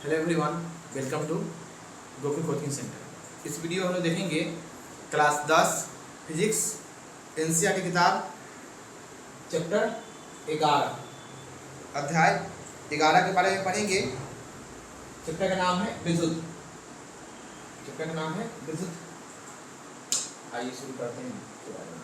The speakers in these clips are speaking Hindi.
Hello everyone, welcome to Gokul coaching centre. इस वीडियो में हम लोग देखेंगे क्लास 10 फिजिक्स एनसीईआरटी किताब चैप्टर 11 अध्याय 11 के बारे में पढ़ेंगे। चैप्टर का नाम है विद्युत। चैप्टर का नाम है विद्युत। आइए शुरू करते हैं इसके बारे में।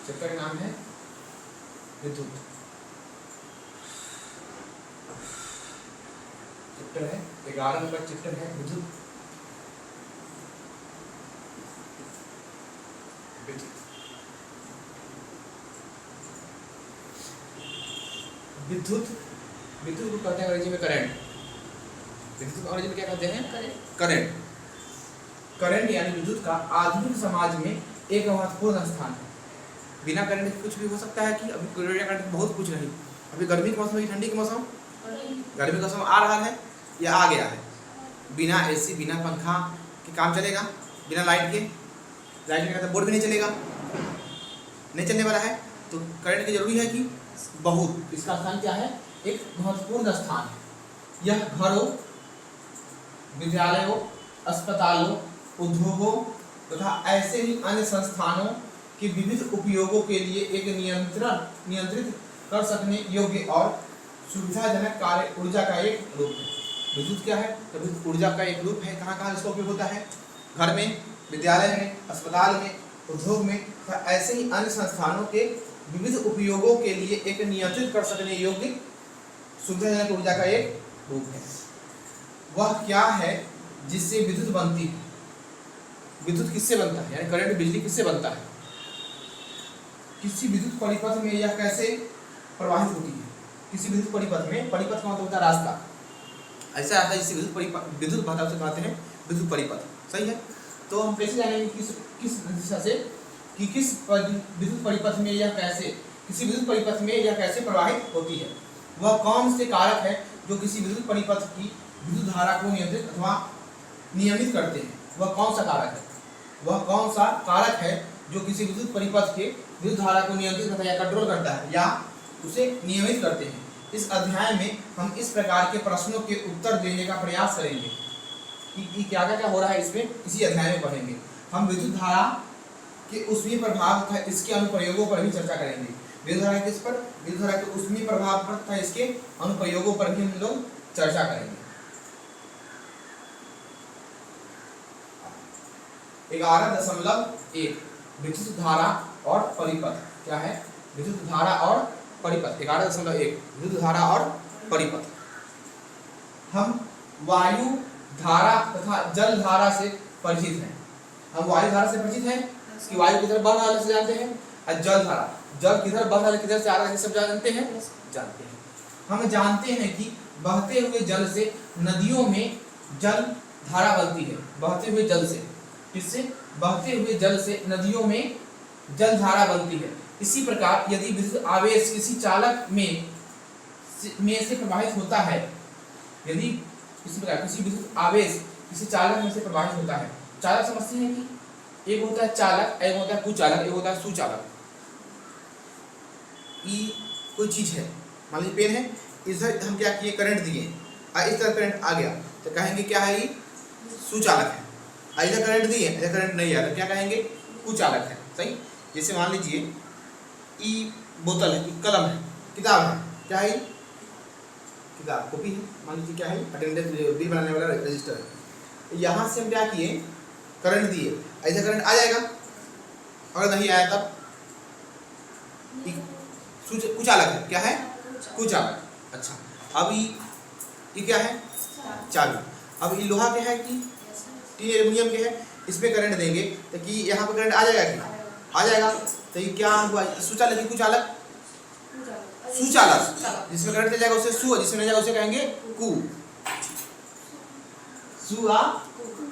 चैप्टर का नाम है विद्युत। चैप्टर है 11 नंबर चैप्टर है विद्युत। विद्युत विद्युत को कहते हैं अंग्रेजी में करंट। विद्युत को अंग्रेजी में क्या कहते हैं? करंट। करंट यानी विद्युत का आधुनिक समाज में एक महत्वपूर्ण स्थान है। बिना करंट के कुछ भी हो सकता है कि अभी करंट बहुत कुछ नहीं। अभी गर्मी का मौसम है, ठंडी का मौसम, गर्मी का मौसम आ रहा है या आ गया है। बिना एसी बिना पंखा के काम चलेगा, बिना लाइट के तो बोर्ड भी नहीं चलेगा, नहीं चलने वाला है। तो करंट की जरूरी है कि बहुत। इसका स्थान क्या है? एक महत्वपूर्ण स्थान है। यह घरों, विद्यालयों, अस्पतालों, उद्योगों तथा ऐसे ही अन्य संस्थानों के विविध उपयोगों के लिए एक नियंत्रित कर सकने योग्य और सुविधाजनक कार्य ऊर्जा का एक रूप है। विद्युत क्या है? तो विद्युत ऊर्जा का एक रूप है। कहाँ कहाँ इसका उपयोग होता है? घर में, विद्यालय में, अस्पताल में, उद्योग में तथा ऐसे ही अन्य संस्थानों के विविध उपयोगों के लिए एक नियंत्रित कर सकने योग्य सुविधाजनक ऊर्जा का एक रूप है। वह क्या है जिससे विद्युत बनती है? विद्युत किससे बनता है? यानी करंट, बिजली किससे बनता है? किसी विद्युत परिपथ में यह कैसे प्रवाहित होती है? किसी विद्युत परिपथ में, परिपथ का मतलब होता है रास्ता। ऐसा आता है जिससे विद्युत बहता है, उसे कहते हैं विद्युत परिपथ। सही है। तो हम कैसे जानेंगे किस दिशा से कि किस विद्युत परिपथ में यह कैसे, किसी विद्युत परिपथ में यह कैसे प्रवाहित होती है? वह कौन से कारक है जो किसी विद्युत परिपथ की विद्युत धारा को नियंत्रित अथवा नियमित करते हैं? वह कौन सा कारक है? वह कौन सा कारक है जो किसी विद्युत परिपथ के विद्युत धारा को नियंत्रित करता है या कंट्रोल करता है या उसे नियमित करते हैं? इस अध्याय में हम इस प्रकार के प्रश्नों के उत्तर देने का प्रयास करेंगे कि क्या क्या हो रहा है इसमें। इसी अध्याय में पढ़ेंगे हम विद्युत धारा के ऊष्मीय प्रभाव तथा इसके अनुप्रयोगों पर भी चर्चा करेंगे। विद्युत धारा किस पर? विद्युत धारा के ऊष्मीय प्रभाव पर तथा इसके अनुप्रयोगों पर भी हम लोग चर्चा करेंगे। 11.1 विद्युत धारा और परिपथ। क्या है? विद्युत धारा और परिपथ। 11.1 विद्युत धारा और परिपथ। हम वायु धारा तथा जल धारा से परिचित हैं। हम वायु धारा से परिचित हैं कि वायु किधर बह रहा है से जानते हैं, और जल धारा, जल किधर बह रहा है किधर से आ रहा है सब जानते हैं। हम जानते हैं कि बहते हुए जल से नदियों में जल धारा बनती है। बहते हुए जल से, किससे? बहते हुए जल से नदियों में जल धारा बनती है। इसी प्रकार यदि विद्युत आवेश किसी चालक में से प्रवाहित होता है, यदि इसी प्रकार किसी विद्युत आवेश किसी चालक में से प्रवाहित होता है। चालक समझते हैं कि एक होता है चालक, एक होता है कुचालक, एक होता है सुचालक। ये कोई चीज है, मान लीजिए पेन है, इधर हम क्या किए? करंट दिए, इस तरह करंट आ गया तो कहेंगे क्या है? ये सुचालक है। इधर करंट दिए, इधर करंट नहीं आया तो क्या कहेंगे? कुचालक है। सही। जैसे मान लीजिए ये बोतल है, ये कलम है, किताब है, क्या है? किताब, कॉपी है। मान लीजिए क्या है? अटेंडेंस बिल बनाने वाला रजिस्टर है। यहाँ से हम क्या किए? करंट दिए, इधर करंट आ जाएगा, अगर नहीं आया तब कुचालक है। क्या है? कुचालक। अच्छा, अब ये क्या है? चाबी। अब ये लोहा क्या है कि एल्युमिनियम के है, इसमें करंट देंगे तो कि यहाँ पर करंट आ जाएगा कि आ जाएगा। तो ये क्या हुआ? सुचालक की कुचालक, सुचालक। जिसमें करंट चल जाएगा उसे सु, जिसमें नहीं जाएगा उसे कहेंगे कु।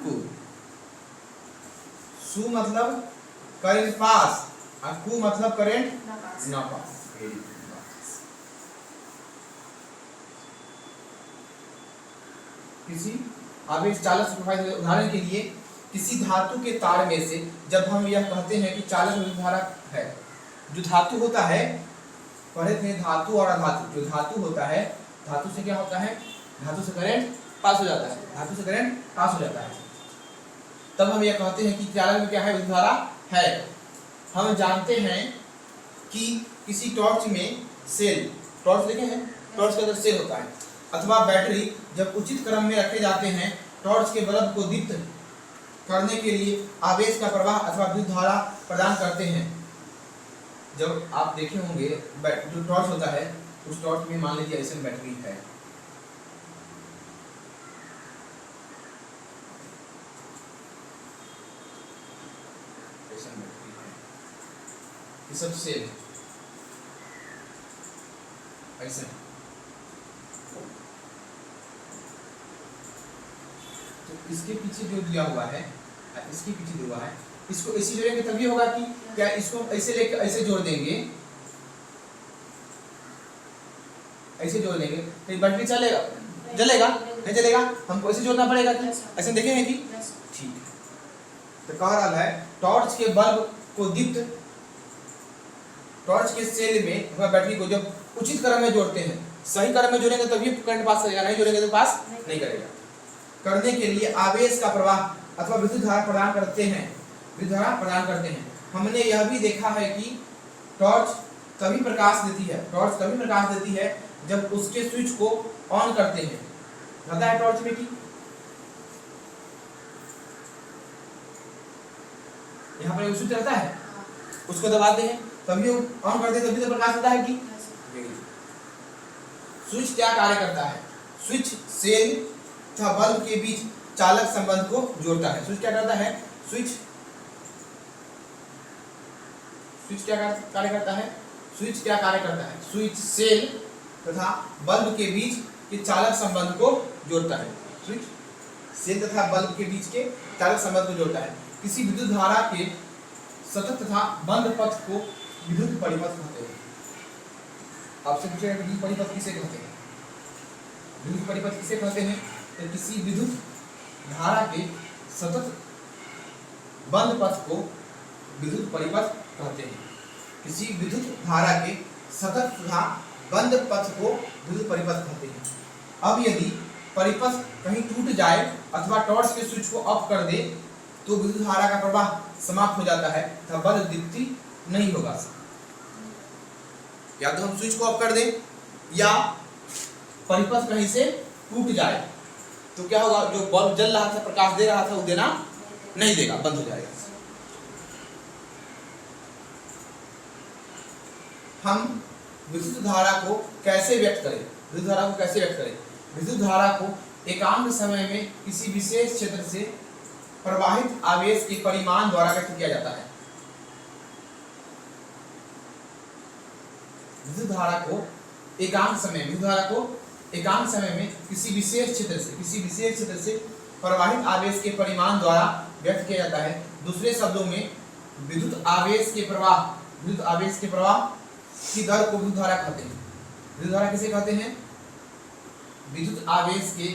कु। सु मतलब करंट पास और कु मतलब करंट ना पास। किसी आवेश चालक से प्रवाहित, उदाहरण के लिए किसी धातु के तार में से जब हम यह कहते हैं कि चालक विद्युत धारा है, जो धातु होता है, पढ़े थे धातु और अधातु, जो धातु होता है, धातु से क्या होता है, धातु से करंट पास हो जाता है, धातु से करंट पास हो जाता है, तब हम यह कहते हैं कि चालक में क्या है, विद्युत धारा है। हम जानते हैं कि किसी टॉर्च में सेल, टॉर्च देखे हैं, टॉर्च के अंदर सेल होता है, अथवा बैटरी जब उचित क्रम में रखे जाते हैं, टॉर्च के बल्ब को दीप्त करने के लिए आवेश का प्रवाह अथवा विद्युत धारा प्रदान करते हैं। जब आप देखे होंगे जो टॉर्च होता है, उस टॉर्च में मान लीजिए ऐसे बैटरी है, ये सब सेल ऐसे, तो इसके पीछे जो दिया हुआ है, इसके पीछे दिया हुआ है, इसको ऐसे जोड़ेंगे तभी होगा कि क्या, इसको ऐसे लेके ऐसे जोड़ देंगे, ऐसे जोड़ देंगे तो बैटरी चलेगा, जलेगा नहीं जलेगा, हमको ऐसे जोड़ना पड़ेगा कि ऐसे देखेंगे कि ठीक है। तो कह रहा है टॉर्च के बल्ब को दीप्त, टॉर्च के सेल में अथवा बैटरी को जब उचित क्रम में जोड़ते हैं, सही क्रम में जोड़ेंगे तभी करंट पास करेगा, नहीं जोड़ेंगे तो पास नहीं करेगा, करने के लिए आवेश का प्रवाह अथवा विद्युत धारा प्रदान करते हैं, विद्युत धारा प्रदान करते हैं। हमने यह भी देखा है कि टॉर्च तभी प्रकाश देती है, टॉर्च तभी प्रकाश देती है जब उसके स्विच को ऑन करते हैं, पता है टॉर्च में कि यहाँ पर स्विच रहता है, उसको दबाते हैं तभी ऑन करते हैं, तभी तो प्रकाश होता है कि। स्विच क्या कार्य करता है, स्विच सेल तथा बल्ब के बीच चालक संबंध को जोड़ता है। स्विच क्या करता है, स्विच क्या कार्य करता है, स्विच क्या कार्य करता है, स्विच सेल तथा बल्ब के बीच के चालक संबंध को जोड़ता है, स्विच सेल तथा बल्ब के बीच के चालक संबंध को जोड़ता है। किसी विद्युत धारा के सतत तथा बंद पथ को विद्युत परिपथ कहते हैं। आपसे पूछेगा विद्युत परिपथ किसे कहते हैं, विद्युत परिपथ किसे कहते हैं, तो किसी विद्युत धारा के सतत बंद पथ को विद्युत परिपथ कहते हैं। किसी विद्युत धारा के सतत तथा बंद पथ को विद्युत परिपथ कहते हैं। अब यदि परिपथ कहीं टूट जाए अथवा टॉर्च के स्विच को ऑफ कर दे तो विद्युत धारा का प्रवाह समाप्त हो जाता है तथा बल्ब दीप्ति नहीं होगा। या तो हम स्विच को ऑफ कर दें या परिपथ कहीं से टूट जाए तो क्या होगा, जो बल्ब जल रहा था, प्रकाश दे रहा था, वो देना नहीं देगा, बंद हो जाएगा। हम विद्युत धारा को कैसे व्यक्त करें, विद्युत धारा को कैसे व्यक्त करें, विद्युत धारा को एकांक समय में किसी विशेष क्षेत्र से प्रवाहित आवेश के परिमाण द्वारा व्यक्त किया जाता है। विद्युत धारा को एकांक समय में किसी विशेष क्षेत्र से प्रवाहित आवेश के परिमाण द्वारा व्यक्त किया जाता है। दूसरे शब्दों में विद्युत आवेश के प्रवाह की दर को विद्युत धारा कहते हैं। विद्युत धारा किसे कहते हैं, विद्युत आवेश के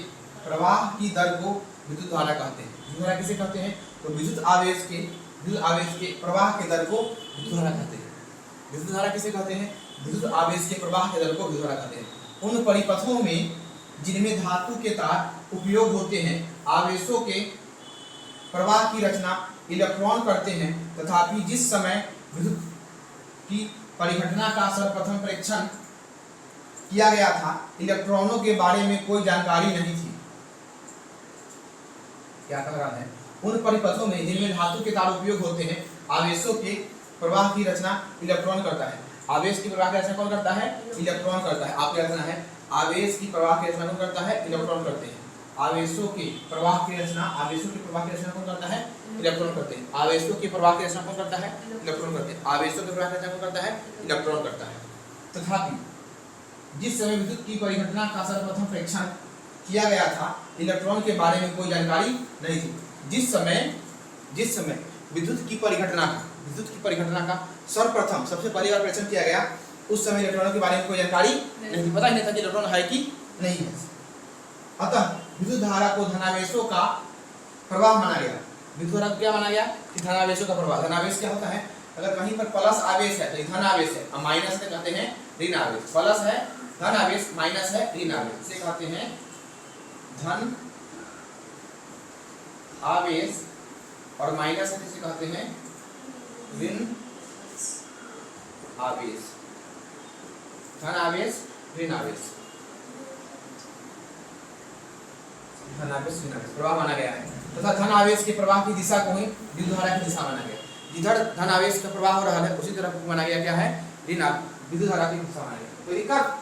प्रवाह की दर को विद्युत धारा कहते हैं। विद्युत धारा किसे कहते हैं, तो विद्युत आवेश के प्रवाह के दर को विद्युत धारा कहते हैं। विद्युत धारा किसे कहते हैं, विद्युत आवेश के प्रवाह के दर को विद्युत धारा कहते हैं। उन परिपथों में जिनमें धातु के तार उपयोग होते हैं, आवेशों के प्रवाह की रचना इलेक्ट्रॉन करते हैं, तथापि जिस समय विद्युत की परिघटना का सर्वप्रथम परीक्षण किया गया था, इलेक्ट्रॉनों के बारे में कोई जानकारी नहीं थी। क्या कह रहा है, उन परिपथों में जिनमें धातु के तार उपयोग होते हैं, आवेशों के प्रवाह की रचना इलेक्ट्रॉन करता है। आवेश की प्रवाह की रचना कौन करता है, इलेक्ट्रॉन करता है। आपकी रचना है, आवेश की प्रवाह की रचना कौन करता है, इलेक्ट्रॉन करते हैं। आवेशों के प्रवाह की रचना कौन करता है, इलेक्ट्रॉन करते हैं। आवेशों की प्रवाह की रचना कौन करता है, इलेक्ट्रॉन करते हैं। आवेशों की प्रवाह की रचना कौन करता है, इलेक्ट्रॉन करता है। तथापि जिस समय विद्युत की परिघटना का सर्वप्रथम परीक्षण किया गया था, इलेक्ट्रॉन के बारे में कोई जानकारी नहीं थी। जिस समय विद्युत की परिघटना का सर्वप्रथम सबसे पहली बार परीक्षण किया गया, उस समय इलेक्ट्रॉनों के बारे में कोई जानकारी नहीं थी, पता ही नहीं था कि इलेक्ट्रॉन है कि नहीं है। अतः विद्युत धारा को धनावेशों का प्रवाह माना गया। विद्युत धारा को क्या माना गया कि धनावेशों का प्रवाह। धनावेश क्या होता है, अगर कहीं पर प्लस आवेश है तो ये धन आवेश है, और माइनस से कहते हैं ऋण आवेश। प्लस है धन आवेश, माइनस है ऋण आवेश, इसे कहते हैं धन आवेश, और माइनस है जिसे कहते हैं ऋण आवेश। धन आवेश ऋण आवेश, धन आवेश ऋण आवेश प्रवाह माना गया है। तथा धन आवेश के प्रवाह की दिशा को ही विद्युत धारा की दिशा माना गया। जिधर धन आवेश का प्रवाह हो रहा है उसी तरफ माना गया क्या है, ऋण विद्युत धारा की दिशा माना गया। कोई दिक्कत?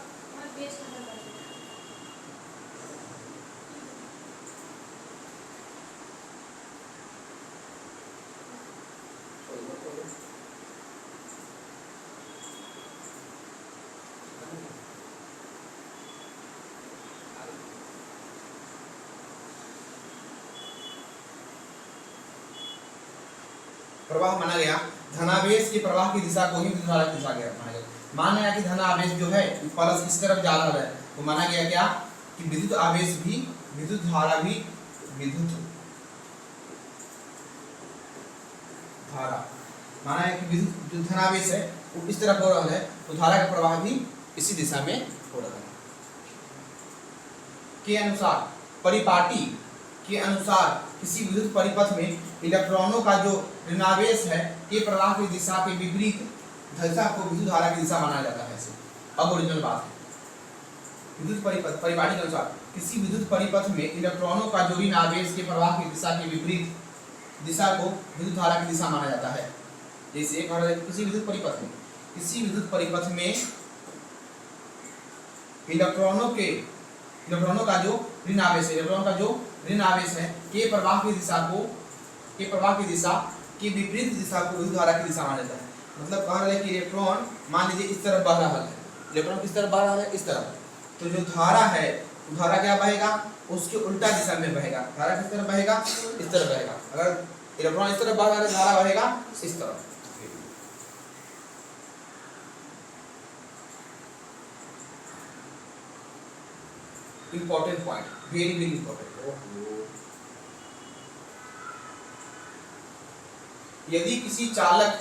प्रवाह माना गया, धनावेश के प्रवाह की दिशा को ही विद्युत धारा की दिशा माना गया। मान लिया कि धनावेश जो है प्लस इस तरफ जा रहा है तो माना गया क्या कि विद्युत आवेश भी, विद्युत धारा भी, विद्युत धारा माना है कि विद्युत जो धनावेश है वो इस तरफ हो रहा है तो धारा का प्रवाह भी इसी दिशा में हो रहा है। के अनुसार परिपाटी के अनुसार किसी विद्युत परिपथ में इलेक्ट्रॉनों का जो ऋणावेश है के प्रवाह की दिशा के विपरीत दिशा को विद्युत धारा की दिशा माना जाता है। अब ओरिजिनल बात है, विद्युत परिपाटी के अनुसार किसी विद्युत परिपथ में इलेक्ट्रॉनों का जो ऋण आवेश के प्रवाह की दिशा के विपरीत दिशा को विद्युत धारा की दिशा माना जाता है। जैसे किसी विद्युत परिपथ में इलेक्ट्रॉनों का जो ऋण आवेश है, इलेक्ट्रॉन का जो ऋण आवेश है के प्रवाह की दिशा के विपरीत दिशा को विद्युत धारा की दिशा माना जाता है। मतलब कह रहे हैं कि इलेक्ट्रॉन मान लीजिए इस तरफ बह रहा है, इलेक्ट्रॉन किस तरफ बह रहा है, इस तरफ, तो जो धारा है धारा क्या बहेगा, उसके उल्टा दिशा में बहेगा। धारा किस तरफ बहेगा, इस तरफ बहेगा। अगर इलेक्ट्रॉन इस तरफ बह रहा है धारा बहेगा इस तरफ। Important point, very very important. यदि किसी चालक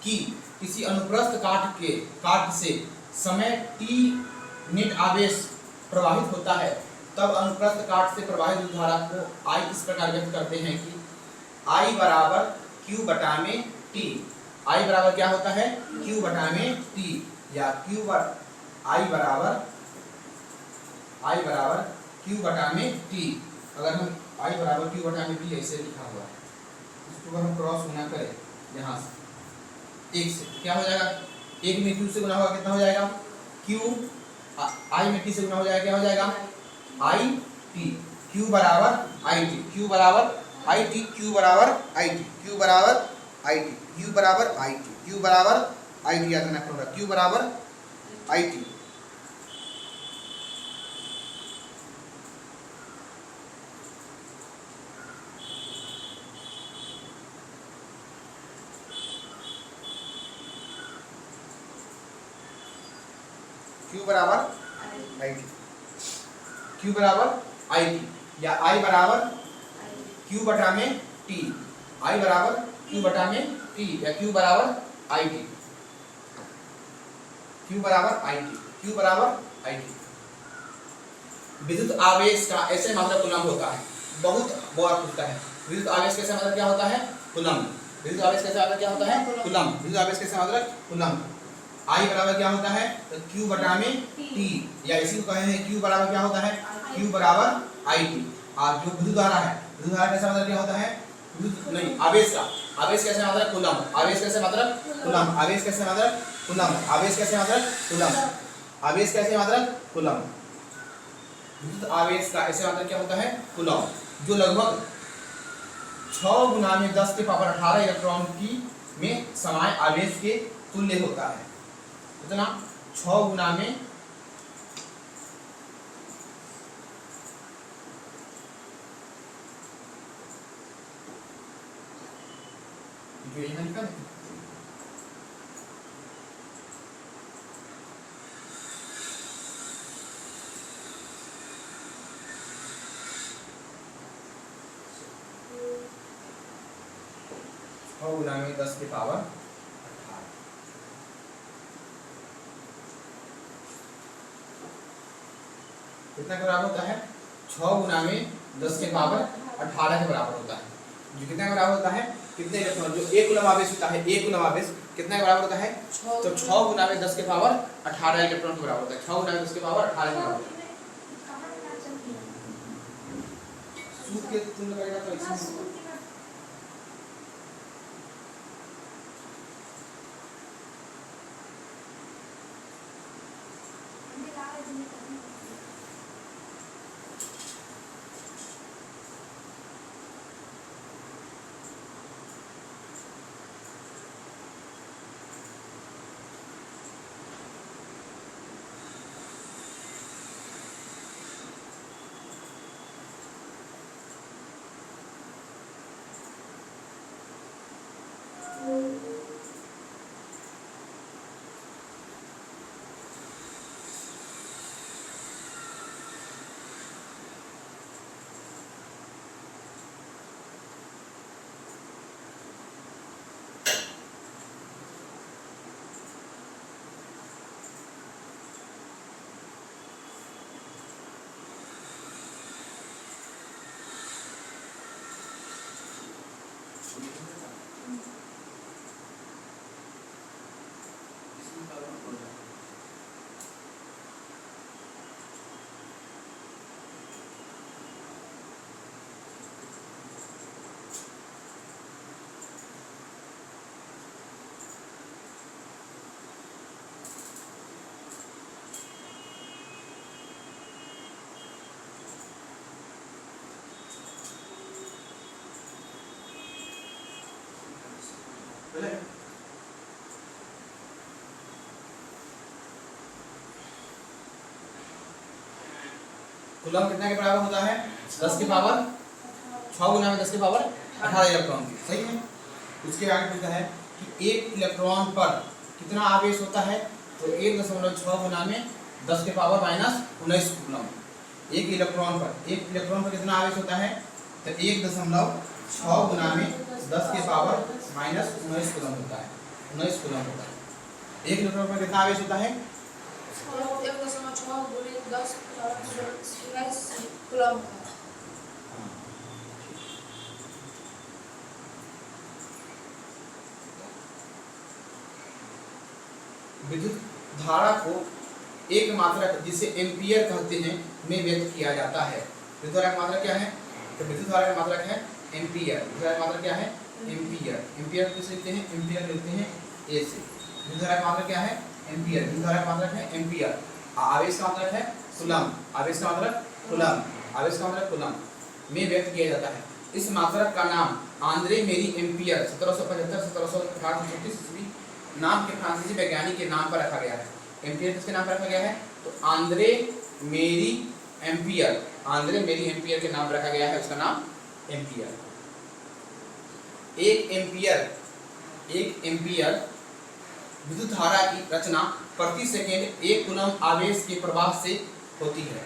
की किसी अनुप्रस्थ काट से समय t नेट आवेश प्रवाहित होता है तब अनुप्रस्थ काट से प्रवाहित विद्युत धारा को I इस प्रकार व्यक्त करते हैं कि I बराबर Q बटा में T। I बराबर क्या होता है, Q बटा में T, या I बराबर Q बटा में T। अगर हम I बराबर Q बटा में T ऐसे लिखा हुआ है, इसको अगर हम क्रॉस गुना करें यहाँ से एक से, क्या हो जाएगा, एक में Q से गुना होगा कितना हो जाएगा, Q I में T से गुना हो जाएगा, क्या हो जाएगा I T। Q बराबर I T, Q बराबर I T, Q बराबर I T, Q बराबर I T, Q बराबर I T, Q बराबर I T याद रखना पड़ेगा, Q बराबर I T। Q बराबर I T, Q बराबर I T, या I बराबर Q बटा में T, I बराबर Q बटा में T, या Q बराबर I T, Q बराबर I T, Q बराबर I T। विद्युत आवेश का ऐसे मात्रक कूलम होता है, बहुत बार पूछता है। विद्युत आवेश कैसे मात्रक क्या होता है, कूलम। विद्युत आवेश कैसे मात्रक क्या होता है, कूलम। विद्युत आवेश कैसे मात्रक, कूलम। I बराबर क्या होता है, तो Q बटा में T, या इसी को कहे हैं Q बराबर क्या होता है, Q बराबर I T। और जो विद्युत धारा है, विद्युत धारा कैसा मात्रक क्या होता है, नहीं आवेश का, आवेश कैसे मात्रक, कूलम। आवेश कैसे मात्रक, कूलम। आवेश कैसे मात्रक, कूलम। आवेश कैसे मात्रक, कूलम। आवेश कैसे मात्रक, कूलम। विद्युत आवेश का ऐसे मात्रक क्या होता है, कूलम, जो लगभग 6 गुना में 10 के पावर 18 इलेक्ट्रॉन की में समाय आवेश के तुल्य होता है। कितना, 6 गुना में जो यहाँ लिखा है 6 गुना में 10 के पावर 18 कितना के बराबर होता है? 6 गुना में 10 के पावर 18 के बराबर होता है। जो कितना के बराबर होता है? कितने इलेक्ट्रॉन, जो एक कूलम आवेश होता है, एक कूलम आवेश कितना के बराबर होता है? तो 6 गुना में 10 के पावर 18 इलेक्ट्रॉन के बराबर होता है। 6 गुना में 10 के पावर 18 के बराबर। सूत्र के तुम लगाएगा तो इसमें कूलम कितना के बराबर होता है? 10 के पावर 6 गुना में 10 के पावर 18 इलेक्ट्रॉन की। सही है। उसके आगे पूछता है कि एक इलेक्ट्रॉन पर कितना आवेश होता है? तो 1.6 गुना में 10 के पावर -19 कूलम। एक इलेक्ट्रॉन पर कितना आवेश होता है? तो 1.6 गुना में 10 के पावर -19 कूलम होता है। 19 कूलम होता है। एक इलेक्ट्रॉन पर कितना आवेश होता है? 1.6 गुणे 10 19 कूलम। विद्युत धारा को एक मात्रक जिसे एम्पियर कहते हैं में व्यक्त किया जाता है। विद्युत धारा का मात्रक क्या है? तो विद्युत धारा का मात्रक है एम्पियर। विद्युत धारा का मात्रक क्या है? एम्पियर। एम्पियर किसे लिखते हैं? एम्पियर लिखते हैं ए से। विद्युत धारा का मात्रक क्या है? एम्पियर। विद्युत धारा का मात्रक है एम्पियर। आवेश का मात्रक है कूलम। आवेश का मात्रक कूलम। आवेश का मात्रक कूलम में व्यक्त किया जाता है। इस मात्रक का नाम आंद्रे मेरी एम्पियर 1775 1738 ईस्वी नाम के फ्रांसीसी वैज्ञानिक के नाम पर रखा गया है। एम्पियर किसके नाम पर रखा गया है? तो आंद्रे मेरी एम्पियर। आंद्रे मेरी एम्पियर के नाम पर रखा गया है उसका नाम एम्पियर। एक एम्पियर विद्युत धारा की रचना प्रति सेकेंड 1 कूलम आवेश के प्रवाह से होती है।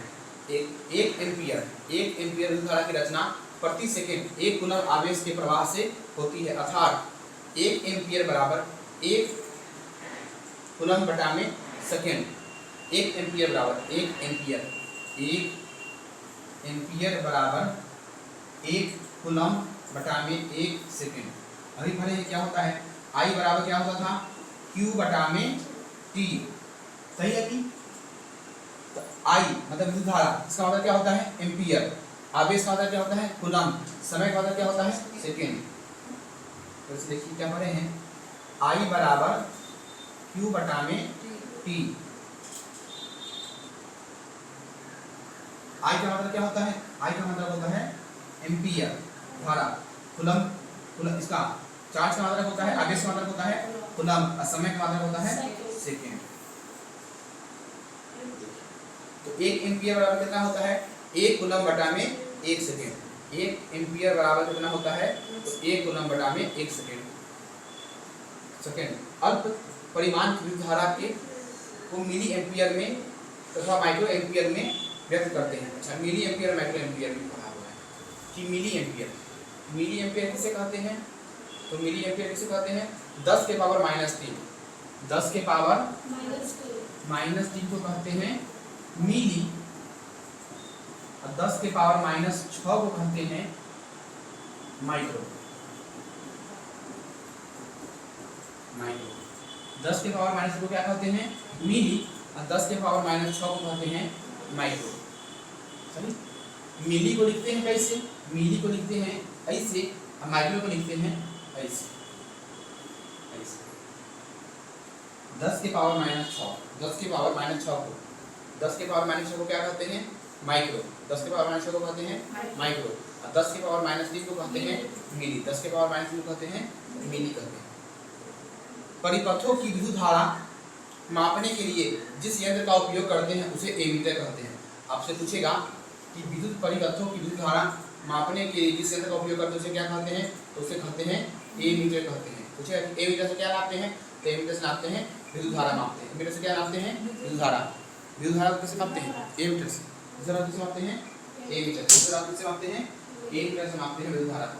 एक एम्पियर विद्युत धारा की रचना प्रति सेकेंड 1 कूलम आवेश के प्रवाह से होती है। अर्थात 1 एम्पियर बराबर 1 कूलम बटा में सेकेंड। 1 एम्पियर बराबर 1 एम्पियर बराबर 1 कूलम बटा में 1 सेकेंड। अभी भले क्या होता है? I बराबर क्या होता था? Q बटा में T। सही है कि? तो I मतलब विद्युत धारा, इसका मतलब क्या होता है? एम्पियर। आवेश का मतलब क्या होता है? कूलम। समय का मतलब क्या होता है? सेकेंड। तो इसे देखिए क्या पढ़े हैं? I बराबर Q बटा में T। I का मतलब क्या होता है? I का मतलब होता है एम्पियर धारा। कूलम इसका चार्ज का मतलब होता है, आवेश का मतलब होता है कूलम, और समय का मतलब होता है सेकेंड। तो 1 एम्पियर बराबर कितना होता है? 1 कूलम बटा में 1 सेकेंड। 1 एम्पियर बराबर कितना होता है? तो 1 कूलम बटा में 1 सेकेंड। अल्प परिमाण की विद्युत धारा के को मिली एम्पियर में तथा माइक्रो एम्पियर में व्यक्त करते हैं। अच्छा, मिली एम्पियर माइक्रो एम्पियर में पढ़ा हुआ है कि मिली एम्पियर किसे कहते हैं? तो मिली एम्पियर किसे कहते हैं? 10 के पावर -3, 10 के पावर -3 को कहते हैं मिली, और 10 के पावर -6 को कहते हैं माइक्रो। 10 के पावर -6 को क्या कहते हैं? मिली, और 10 के पावर -6 को कहते हैं माइक्रो। सही? मिली को लिखते हैं कैसे? मिली को लिखते हैं ऐसे, और माइक्रो को लिखते हैं ऐसे, ऐसे। 10 के पावर -6, 10 के पावर -6 को, 10 के पावर -6 को क्या कहते हैं? माइक्रो। 10 के पावर -6 को कहते हैं माइक्रो, और 10 के पावर -3 को कहते हैं मिली। 10 के पावर -3 को कहते हैं मिली कहते हैं। परिपथों की विद्युत धारा मापने के लिए जिस यंत्र का उपयोग करते हैं उसे एमीटर कहते हैं। आपसे पूछेगा कि विद्युत परिपथों की विद्युत धारा मापने के लिए जिस यंत्र का उपयोग करते हैं उसे क्या कहते हैं? तो उसे कहते हैं एमीटर कहते हैं। पूछेगा कि एमीटर से क्या नापते हैं? तो एमीटर से नापते हैं विद्युत धारा मापते हैं। एमीटर से क्या नापते हैं? विद्युत धारा। विद्युत धारा कैसे नापते हैं? एमीटर से। दूसरा किससे मापते हैं? एमीटर। दूसरा किससे मापते हैं? एमीटर से मापते हैं विद्युत धारा को।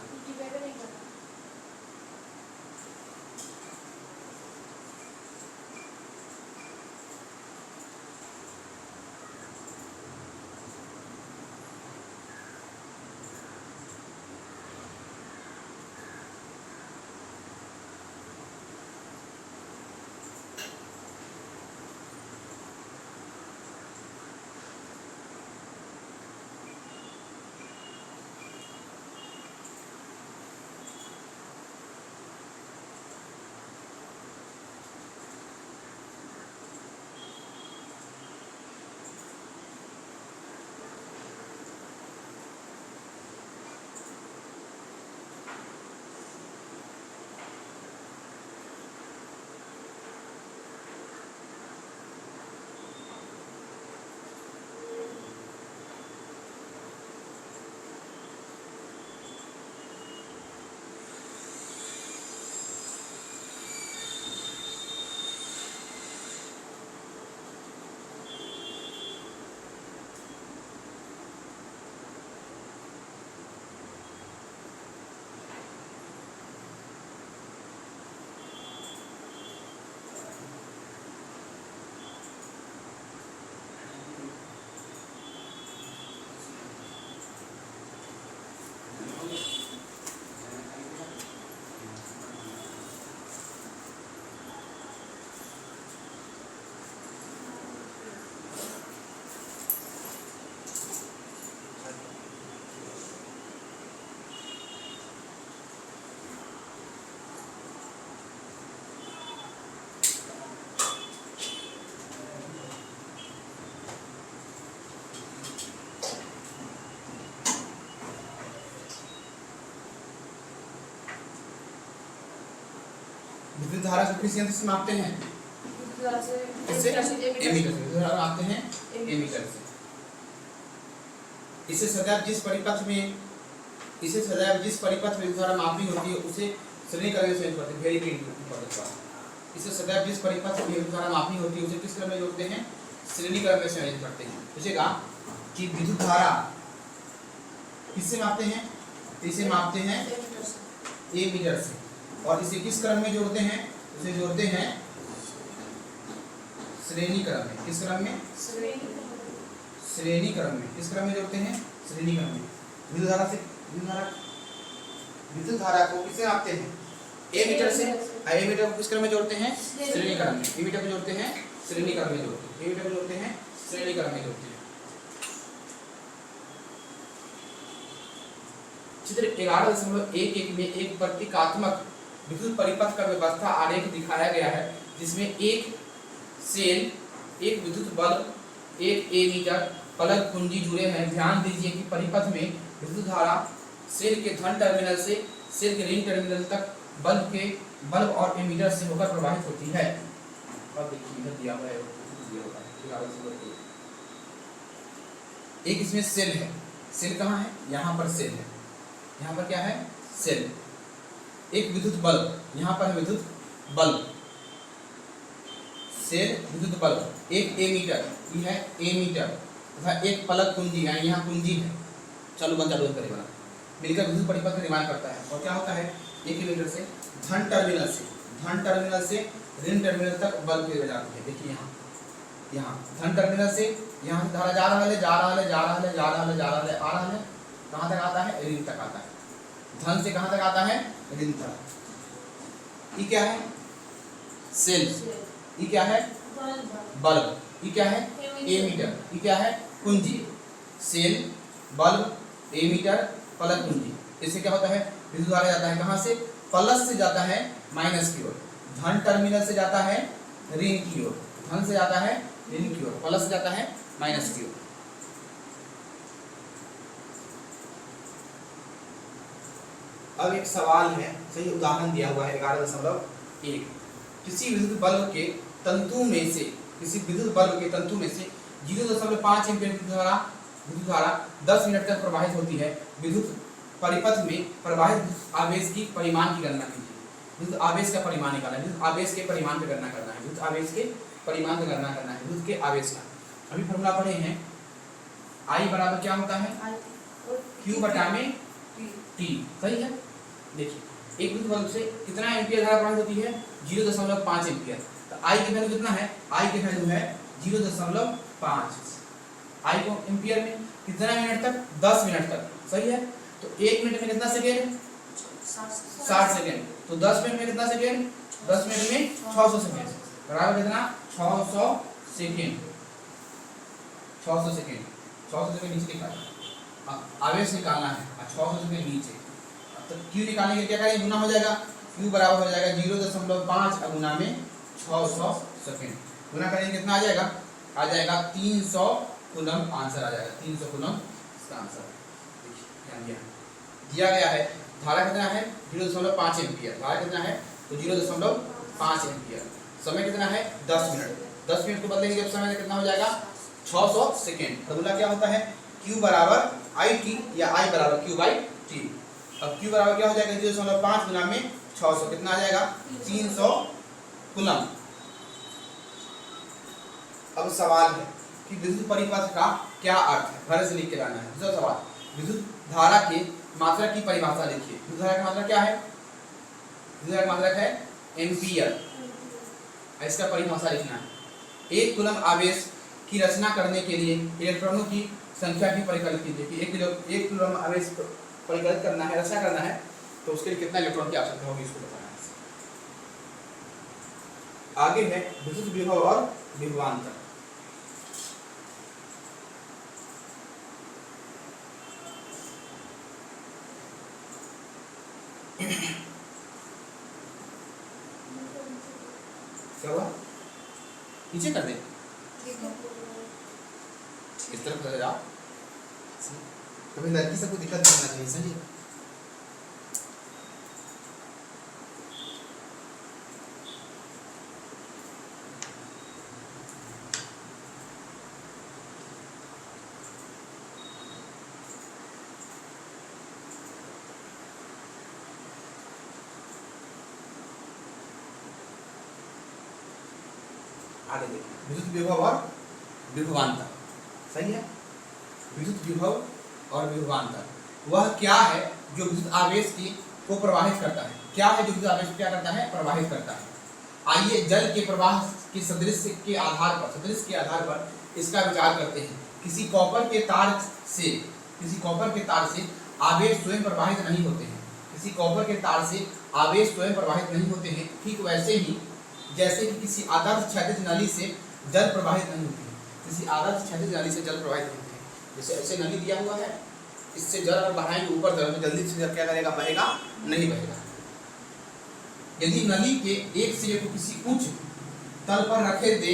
विद्युत धारा को किस यंत्र से मापते हैं? इससे एमीटर से। विद्युत धारा मापते हैं एमीटर से। इसे सदैव जिस परिपथ में विद्युत धारा मापनी होती है उसे श्रेणी क्रम में संयोजित करते हैं। वेरी इंपॉर्टेंट बात। इसे सदैव जिस परिपथ में विद्युत धारा मापनी होती है उसे किस क्रम में जोड़ते हैं? श्रेणी क्रम में संयोजित करते हैं। पूछेगा कि विद्युत धारा किससे मापते हैं? इसे मापते हैं एमीटर से। और इसे किस क्रम में जोड़ते हैं? उसे जोड़ते हैं श्रेणी क्रम में। किस क्रम में? श्रेणी क्रम में। किस क्रम में जोड़ते हैं? श्रेणी क्रम में। विद्युत धारा को किससे मापते हैं? एमीटर से। एमीटर को किस क्रम में जोड़ते हैं? श्रेणी क्रम में। एमीटर को जोड़ते हैं श्रेणी क्रम में जोड़ते हैं। एमीटर को जोड़ते हैं श्रेणी क्रम में जोड़ते हैं। चित्र 11.11 में एक प्रतीकात्मक विद्युत परिपथ का व्यवस्था आरेख दिखाया गया है जिसमें एक सेल, एक विद्युत बल्ब, एक एमीटर, प्लग कुंजी जुड़े हैं। ध्यान दीजिए कि परिपथ में विद्युत धारा सेल के धन टर्मिनल से सेल के ऋण टर्मिनल तक बल्ब और एमीटर से होकर प्रवाहित होती है। अब देखिए इधर दिया हुआ है, एक इसमें सेल है। सेल कहाँ है? यहाँ पर सेल है। यहाँ पर क्या है? सेल। एक विद्युत बल्ब, यहाँ पर है विद्युत बल्ब, सेल विद्युत बल्ब, एक एमीटर, ये है एमीटर, तथा एक प्लग कुंजी है, यहाँ कुंजी है, चालू बंद करेगा, मिलकर विद्युत परिपथ का निर्माण करता है। और क्या होता है एक ही मीटर से धन टर्मिनल से ऋण टर्मिनल तक बल्ब की जाती है। देखिए यहाँ धन टर्मिनल से यहाँ से धारा जा रहा है आ रहा है कहाँ तक आता है, ऋण तक आता है। धन से कहाँ तक आता है, ऋण तक। ये क्या है, सेल। ये क्या है, बल्ब। ये क्या है, एमीटर। ये क्या है, कुंजी। सेल, बल्ब, एमीटर, प्लस कुंजी। इससे क्या होता है, विद्युत धारा जाता है कहाँ से, प्लस से जाता है माइनस की ओर। धन टर्मिनल से जाता है ऋण की ओर, धन से जाता है ऋण की ओर, प्लस से जाता है माइनस की ओर। अब एक सवाल है, सही उदाहरण दिया हुआ है 11.1। किसी विद्युत बल्ब के तंतु में से 0.5 एम्पीयर विद्युत धारा 10 मिनट तक प्रवाहित होती है। विद्युत परिपथ में प्रवाहित आवेश की परिमाण की गणना कीजिए। विद्युत आवेश का परिमाण निकालना है, विद्युत आवेश के परिमाण की गणना करना है, विद्युत आवेश के परिमाण की गणना करना है, विद्युत के आवेश का। अभी फॉर्मूला पढ़े हैं, I बराबर क्या होता है, Q बटा में T। सही है। देखिए एक विद्युत बल्ब से कितना एम्पीयर धारा प्रवाहित होती है, 0.5 एम्पीयर। तो I की वैल्यू कितना है, I की वैल्यू है 0.5। I को एम्पीयर में कितना मिनट तक, 10 मिनट तक। सही है। तो 1 मिनट में कितना सेकेंड, 60 सेकेंड। तो 10 मिनट में कितना सेकेंड, 10 मिनट में 600 सेकेंड बराबर कितना, 600 सेकेंड। 600 सेकेंड नीचे लिखा है, आवेश निकालना है 600 सेकेंड नीचे। तो Q निकालने के क्या करेंगे, गुना हो जाएगा। Q बराबर हो जाएगा 0.5 गुना में 600 सेकेंड। गुना करेंगे कितना आ जाएगा, 300 कूलम आंसर आ जाएगा। 300 कूलम इसका आंसर दिया गया है। धारा कितना है, 0.5 एम्पीयर। धारा कितना है, तो 0.5 एम्पीयर। समय कितना है, 10 मिनट। 10 मिनट को बदलेंगे जब समय कितना हो जाएगा, 600 सेकेंड। फॉर्मूला क्या होता है, Q बराबर IT या I बराबर Q बाई T। अब Q बराबर क्या हो जाएगा, 0.5 गुना में 600 कितना आ जाएगा, 300 कूलम। अब सवाल है कि विद्युत परिपथ का क्या अर्थ है, घर से लिख के लाना है। दूसरा सवाल, विद्युत धारा के मात्रा की परिभाषा लिखिए। विद्युत धारा की मात्रा क्या है, विद्युत धारा की मात्रा है एम्पीयर। इसका परिभाषा लिखना है। 1 कूलम आवेश की रचना करने के लिए इलेक्ट्रॉनों की संख्या की परिकलित कीजिए कि 1 कूलम आवेश परिकलित करना है, रचना करना है, तो उसके लिए कितना इलेक्ट्रॉन की आवश्यकता होगी, इसको बताना है। आगे है विद्युत विभव और विभवांतर। क्या हुआ, नीचे कर दे, इस तरफ चले जाओ। कभी लड़की सबको दिक्कत नहीं होना चाहिए, समझिए। आगे देखिए, विद्युत विभव और विभवांतर। सही है। विद्युत विभव और विभवांतर वह क्या है जो विद्युत आवेश को प्रवाहित करता है। क्या है जो विद्युत आवेश को क्या करता है, प्रवाहित करता है। आइए जल के प्रवाह के सदृश के आधार पर इसका विचार करते हैं। किसी कॉपर के तार से आवेश स्वयं प्रवाहित नहीं होते हैं। किसी कॉपर के तार से आवेश स्वयं प्रवाहित नहीं होते हैं। ठीक वैसे ही जैसे कि किसी आदर्श क्षैतिज नली से जल प्रवाहित नहीं होती है। किसी आदर्श क्षैतिज नली से जल प्रवाहित नहीं होती है। जैसे ऐसे नली दिया हुआ है, इससे जल अगर बहाएंगे ऊपर तरफ, जल्दी से जल क्या करेगा, बहेगा नहीं बहेगा। यदि नली के एक सिरे को किसी उच्च तल पर रखे दे,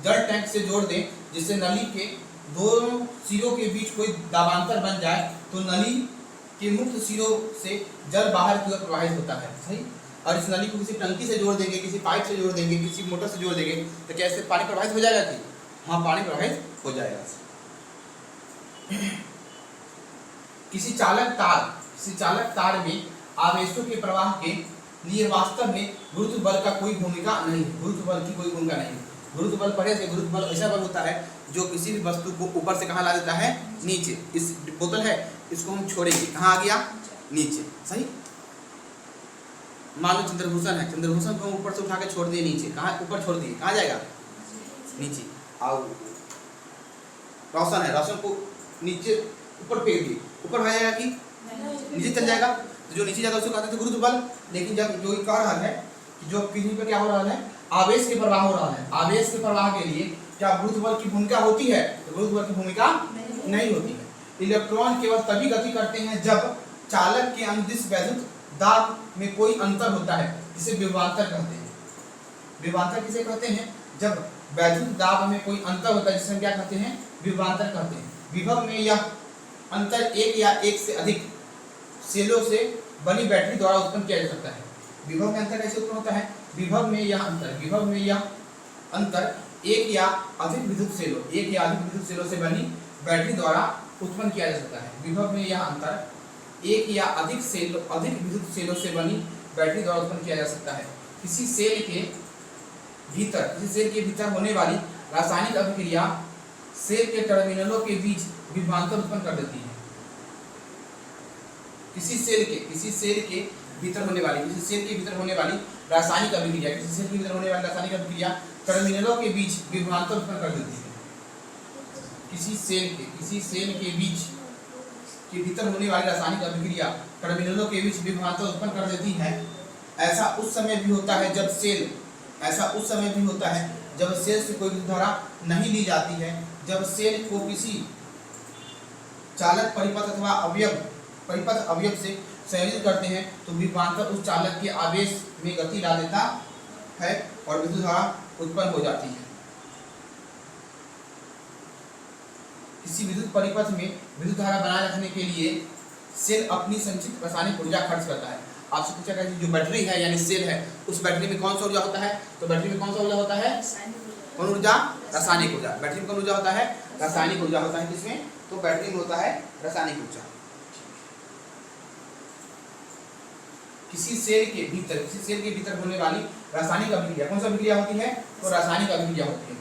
जल टैंक से जोड़ दें, जिससे नली के दोनों सिरों के बीच कोई दाबांतर बन जाए, तो नली के मुक्त सिरों से जल बाहर की ओर प्रवाहित होता है। सही। और इस नली को किसी टंकी से जोड़ देंगे, किसी पाइप से जोड़ देंगे, किसी मोटर से जोड़ देंगे, तो क्या इससे पानी प्रवाहित हो जाएगा कि? हाँ, पानी प्रवाहित हो जाएगा। किसी चालक तार में आवेशों के प्रवाह के लिए वास्तव में गुरुत्व बल का कोई भूमिका नहीं है। गुरुत्व बल की कोई भूमिका नहीं है। गुरुत्व बल पढ़े थे, गुरुत्व बल ऐसा बल होता है जो किसी भी वस्तु को ऊपर से कहाँ ला देता है, नीचे। इस बोतल है, इसको हम छोड़ेंगे, कहाँ आ गया, नीचे। सही। मान लो चंद्रभूषण है, चंद्रभूषण को ऊपर से उठा के छोड़ दिए नीचे, कहाँ ऊपर छोड़ दिए, कहाँ जाएगा नीचे। और रोशन है, रोशन को नीचे ऊपर फेंक दिए, ऊपर हो जाएगा कि नीचे चल जाएगा। तो जो नीचे जाता है उसको कहते हैं गुरुत्व बल। लेकिन जब जो कह रहा है कि जो पृथ्वी पर क्या हो रहा है, आवेश के प्रवाह हो रहा है, आवेश के प्रवाह के लिए क्या गुरुत्व बल की भूमिका होती है? तो गुरुत्व बल की भूमिका नहीं होती है। इलेक्ट्रॉन केवल तभी गति करते हैं जब चालक के अंदिश वैद्युत दाब में कोई अंतर होता है, जिसे विभवांतर कहते हैं। विभवांतर किसे कहते हैं? जब वैद्युत दाब में कोई अंतर होता है, जिसे हम क्या कहते हैं? विभवांतर कहते हैं। विभव में यह अंतर एक या एक से अधिक सेलों से बनी बैटरी द्वारा उत्पन्न किया जा सकता है। विभव में अंतर कैसे उत्पन्न होता है? विभव में यह अंतर एक या अधिक विद्युत सेलों से बनी बैटरी द्वारा उत्पन्न किया जा सकता है। विभव में यह अंतर एक या अधिक विद्युत सेलों से बनी बैटरी द्वारा उत्पन्न किया जा सकता है। किसी सेल के भीतर होने वाली रासायनिक अभिक्रिया सेल के टर्मिनलों के बीच विभवांतर उत्पन्न कर देती है। किसी सेल के भीतर होने वाली रासायनिक अभिक्रिया टर्मिनलों के बीच विभवांतर उत्पन्न कर देती है। किसी सेल के भीतर होने वाली रासायनिक अभिक्रिया टर्मिनलों के बीच विभवांतर उत्पन्न कर देती है। ऐसा उस समय भी होता है जब सेल से कोई विद्युत धारा नहीं ली जाती है। जब सेल को किसी चालक परिपथ अथवा अवयव से संयोजित करते हैं तो विभवांतर उस चालक के आवेश में गति ला देता है और विद्युत धारा उत्पन्न हो जाती है। किसी विद्युत परिपथ में विद्युत धारा बनाए रखने के लिए सेल अपनी संचित रासायनिक ऊर्जा खर्च करता है। आपसे पूछा गया जो बैटरी है यानी सेल है, उस बैटरी में कौन सा ऊर्जा होता है? तो बैटरी में कौन सा ऊर्जा होता है? कौन ऊर्जा? रासायनिक ऊर्जा। बैटरी में कौन ऊर्जा होता है? रासायनिक ऊर्जा होता है। किसमें? तो बैटरी में होता है रासायनिक ऊर्जा। किसी सेल के भीतर होने वाली रासायनिक अभिक्रिया, कौन सा अभिक्रिया होती है? तो रासायनिक अभिक्रिया होती है।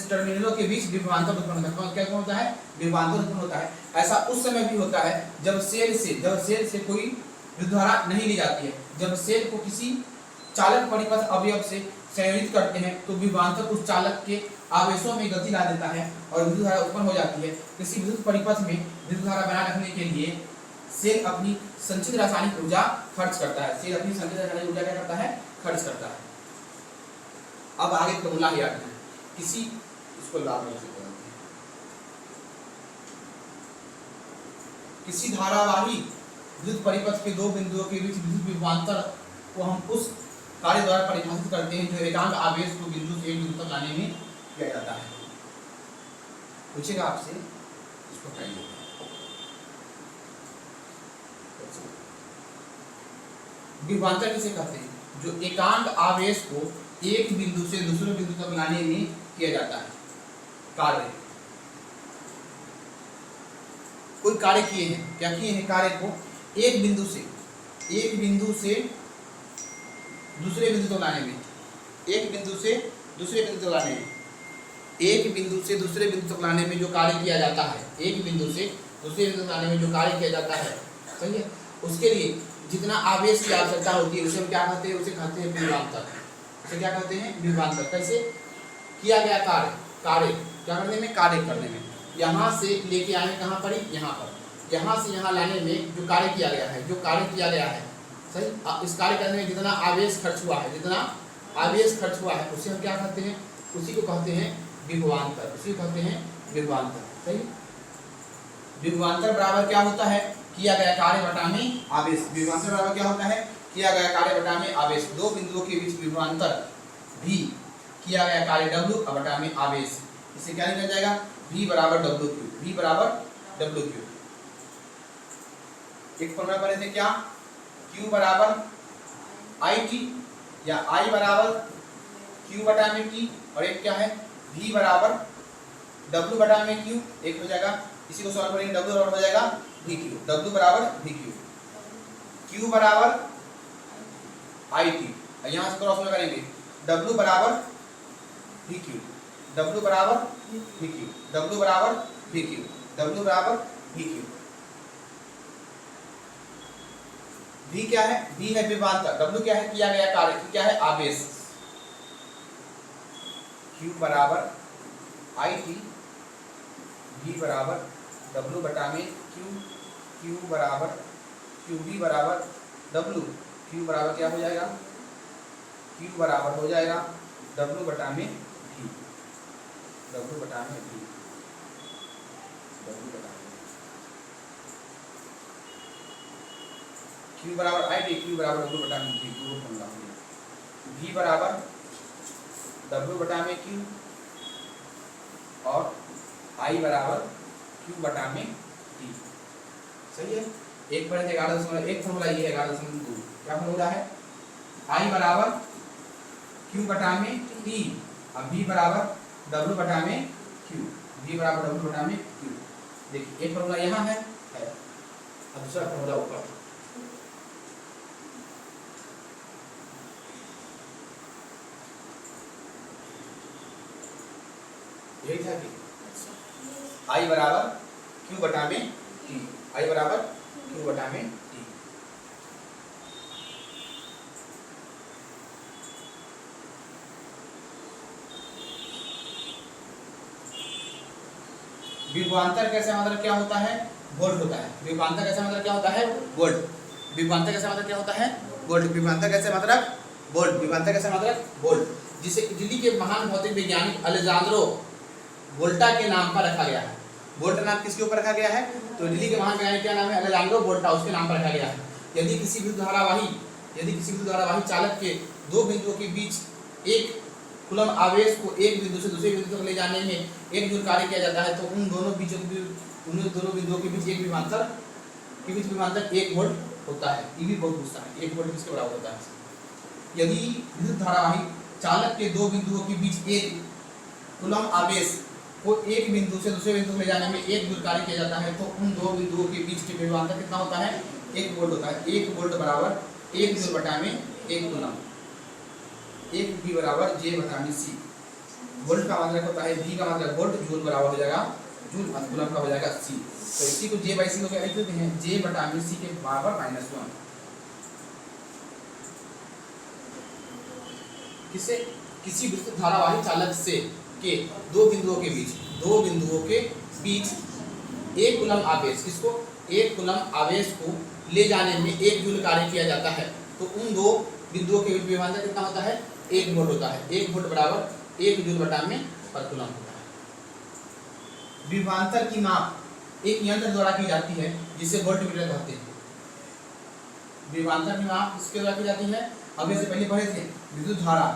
टर्मिनलों के बीच विभवांतर उत्पन्न होता है। क्या होता है? विभवांतर उत्पन्न होता है। ऐसा उस समय भी होता है जब सेल से कोई विद्युत धारा नहीं ली जाती है। जब सेल को किसी चालक परिपथ अवयव से संयोजित करते हैं तो विभवांतर उस चालक के आवेशों में गति ला देता है और विद्युत धारा उत्पन्न हो जाती है। किसी विद्युत परिपथ में विद्युत धारा बनाए रखने के लिए सेल अपनी संचित रासायनिक ऊर्जा खर्च करता है। क्या करता है? खर्च करता है। अब आगे फॉर्मूला याद है। इसको लाभ किसी धारावाही विद्युत परिपथ के दो बिंदुओं के बीच विद्युत विभवांतर को हम उस कार्य द्वारा परिभाषित करते हैं जो एकांक आवेश को बिंदु से एक बिंदु तक लाने में किया जाता है। पूछेगा आपसे, इसको कहिए। विभवांतर किसे कहते हैं? जो एकांक आवेश को एक बिंदु से दूसरे बिंदु तक लाने में किया जाता है। कार्य, कोई कार्य किए हैं, क्या किए हैं? कार्य को एक बिंदु से दूसरे बिंदु तक लाने में, एक बिंदु से दूसरे बिंदु तक लाने में जो कार्य किया जाता है, एक बिंदु से दूसरे बिंदु तक लाने में जो कार्य किया जाता है, सही है, उसके लिए जितना आवेश की आवश्यकता होती है उसे हम क्या कहते हैं? उसे कहते हैं विभवांतर। उसे क्या कहते हैं? विभवांतर। कैसे किया गया कार्य क्या करने में? कार्य करने में। यहाँ से लेके आए कहाँ पर? यहाँ पर। यहाँ से यहाँ लाने में जो कार्य किया गया है, सही, इस कार्य करने में जितना आवेश खर्च हुआ है, उसे हम क्या कहते हैं? उसी को कहते हैं विभवांतर। सही। विभवांतर बराबर क्या होता है? किया गया कार्य बटा में आवेश। विभवांतर बराबर क्या होता है? किया गया कार्य बटा में आवेश। दो बिंदुओं के बीच विभवांतर भी किया गया कार्य W बटा में आवेश। इसे क्या लिखा जाएगा? V बराबर W क्यू। एक फॉर्मूला बने थे क्या? Q बराबर IT या I बराबर Q बटा में T, और एक क्या है? V बराबर W बटा में Q। एक हो जाएगा, इसी को सॉल्व करेंगे, W बराबर हो जाएगा VQ। W बराबर VQ, Q बराबर IT, यहाँ से क्रॉस में करेंगे, W बराबर VQ, W बराबर VQ, W बराबर VQ, W बराबर VQ। V क्या है? V है विभवांतर। W क्या है? किया गया कार्य। Q क्या है? आवेश। Q बराबर IT, V बराबर W बटा में Q, Q बराबर QV बराबर W। Q बराबर क्या हो जाएगा? Q बराबर हो जाएगा W बटा में V, W बटा में V, W बटा में Q बराबर IT, Q बराबर W बटा में V, पूरा फॉर्मूला हो गया। V बराबर W बटा में Q और I बराबर Q बटा में T। सही है। एक पर 11.1 फॉर्मूला ये है 11.2। क्या फॉर्मूला है? I बराबर Q बटा में T और V बराबर W बटा में Q, V बराबर W बटा में Q। देखिए एक फॉर्मूला यहाँ है अब दूसरा फॉर्मूला ऊपर। यही था कि I बराबर Q बटा में T, I बराबर Q बटा में T। विभवांतर कैसे मतलब क्या होता है? वोल्ट होता है। विभवांतर कैसे मतलब क्या होता है? वोल्ट। विभवांतर कैसे मतलब क्या होता है? वोल्ट। विभवांतर कैसे मतलब वोल्ट। विभवांतर कैसे मतलब वोल्ट। जिसे इटली के महान भौतिक वैज्ञानिक अलेजांद्रो वोल्टा के नाम पर रखा गया है। वोल्टा नाम किसके ऊपर रखा गया है? तो इटली के महान वैज्ञानिक क्या नाम है? अलेजांद्रो वोल्टा, उसके नाम पर रखा गया है। यदि किसी विद्युत धारावाही चालक के दो बिंदुओं के बीच एक कूलम आवेश को एक बिंदु से दूसरे बिंदु तक ले जाने में एक जूल कार्य किया जाता है तो उन दोनों बिंदुओं के बीच एक विभवांतर 1 वोल्ट होता है। ये भी बहुत पूछता है 1 वोल्ट किसके बराबर होता है? यदि विद्युत धारावाही चालक के दो बिंदुओं के बीच एक कूलम आवेश को एक बिंदु से दूसरे बिंदु तक ले जाने में एक जूल कार्य किया जाता है तो उन दो बिंदुओं के बीच के विभवांतर कितना होता है? 1 वोल्ट होता है। 1 वोल्ट बराबर 1 जूल बटा में 1 कूलम। 1 V बराबर J बटा में C। वोल्ट का मात्रक होता है V का मात्रक वोल्ट, जूल बराबर हो जाएगा जूल, कूलम का हो जाएगा C। तो इसी को J बाई C को क्या लिख देते हैं? J बटा में C के बराबर -1। किसे? किसी विद्युत धारावाही चालक से के दो बिंदुओं के बीच एक कूलम आवेश, किसको? एक कूलम आवेश को ले जाने में 1 जूल कार्य किया जाता है तो उन दो बिंदुओं के बीच विभवांतर कितना होता है? 1 वोल्ट होता है। 1 वोल्ट बराबर 1 जूल बटा में पर कूलम होता है। विभवांतर की माप एक यंत्र द्वारा की जाती है जिसे वोल्टमीटर कहते हैं। विभवांतर की माप किसके द्वारा की जाती है? अब इससे पहले पढ़े थे विद्युत धारा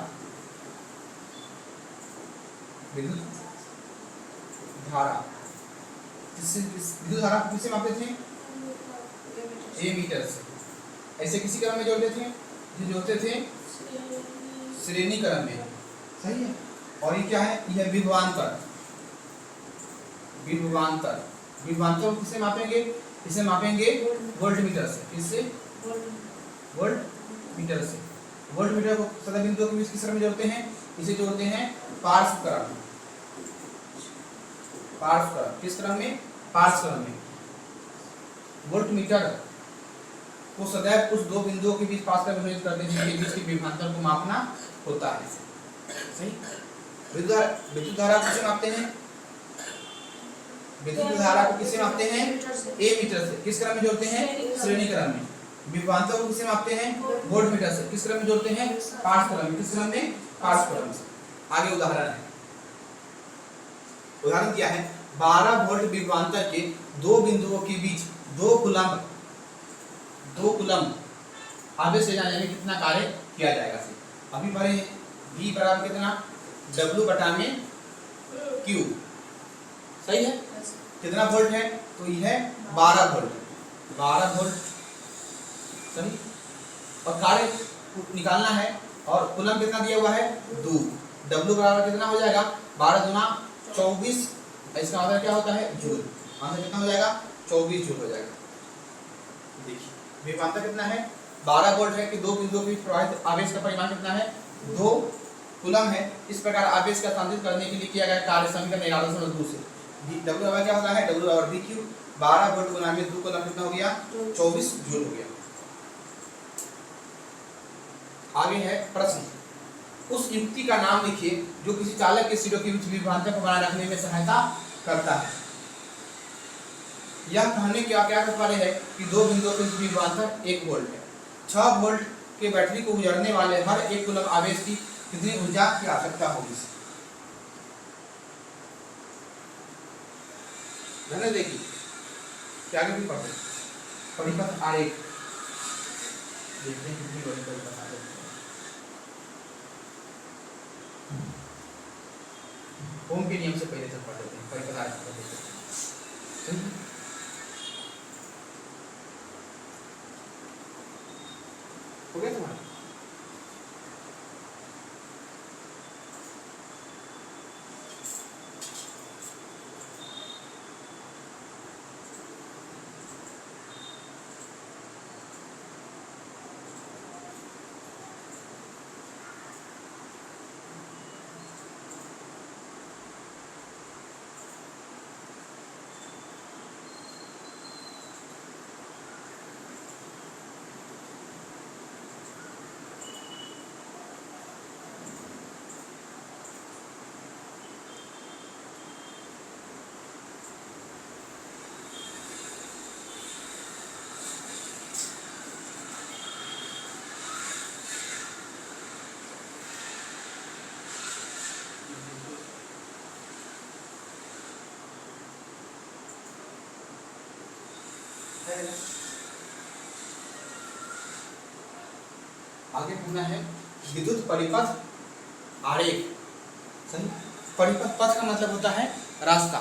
किससे मापते थे? एमीटर से। ऐसे किसी क्रम में जोड़ते थे? जो जोड़ते थे श्रेणी क्रम में। सही है। और ये क्या है? यह विभवांतर को किससे मापेंगे? इसे मापेंगे वोल्टमीटर से। किससे? वोल्टमीटर से। वोल्टमीटर को सदा बिंदुओं के बीच किस क्रम में जोड़ते हैं? इसे जोड़ते हैं पार्श्व क्रम। किस क्रम में? पार्श्व क्रम में। वोल्टमीटर को सदैव उस दो बिंदुओं के बीच पार्श्व क्रम में करते हैं जिनके बीच के विभवांतर को मापना होता है। सही। विद्युत धारा किसे मापते हैं? विद्युत धारा को किसे मापते हैं? एमीटर से। किस क्रम में जोड़ते हैं? श्रेणी क्रम में। विभवांतर को किसे मापते हैं? वोल्टमीटर से। किस क्रम में जोड़ते हैं? पार्श्व क्रम में। किस क्रम में? पार्श्व क्रम से। आगे उदाहरण है। उदाहरण क्या है? 12 वोल्ट विभवांतर के दो बिंदुओं के बीच दो कूलम आवेश ले जाने में कितना कार्य किया जाएगा? अभी पढ़े V बराबर कितना? W बटा में Q। सही है। कितना वोल्ट है? तो यह है 12 वोल्ट। सही। और कार्य निकालना है और कूलम कितना दिया हुआ है? 2। W बराबर कितना हो जाएगा? 12 गुना 24। इसका आंसर क्या होता है? जूल। आंसर कितना हो जाएगा? 24 जूल हो जाएगा। देखिए विभवांतर कितना है? 12 वोल्ट है कि दो बिंदुओं के बीच प्रवाहित आवेश का परिमाण कितना है? 2 कूलम है। इस प्रकार आवेश का स्थानांतरित करने के लिए किया गया कार्य समीकरण 11.2 से W बराबर क्या होता है? W बराबर VQ। 12 वोल्ट गुना में 2 कूलम कितना हो गया? 24 जूल हो गया। आगे है प्रश्न, उस युक्ति का नाम लिखिए जो किसी चालक के सिरों के बीच विभवांतर को बनाए रखने में सहायता करता है। यह कहने क्या क्या तात्पर्य है कि दो बिंदुओं के बीच विभवांतर 1 वोल्ट है। 6 वोल्ट के बैटरी को गुजरने वाले हर एक कूलम आवेश की कितनी ऊर्जा की आवश्यकता होगी। ध्यान देखिए क्या आगे भी पढ़ते हैं। परिपथ आरेख देखते हैं कितनी बड़ी परिपथ आरेख है। ओम के नियम से पहले तक पढ़ लेते हैं, परिपथ आरेख पढ़ लेते हैं। हो गया तुम्हारा? आगे पूछना है विद्युत परिपथ आरेख। सही, परिपथ पथ का मतलब होता है रास्ता,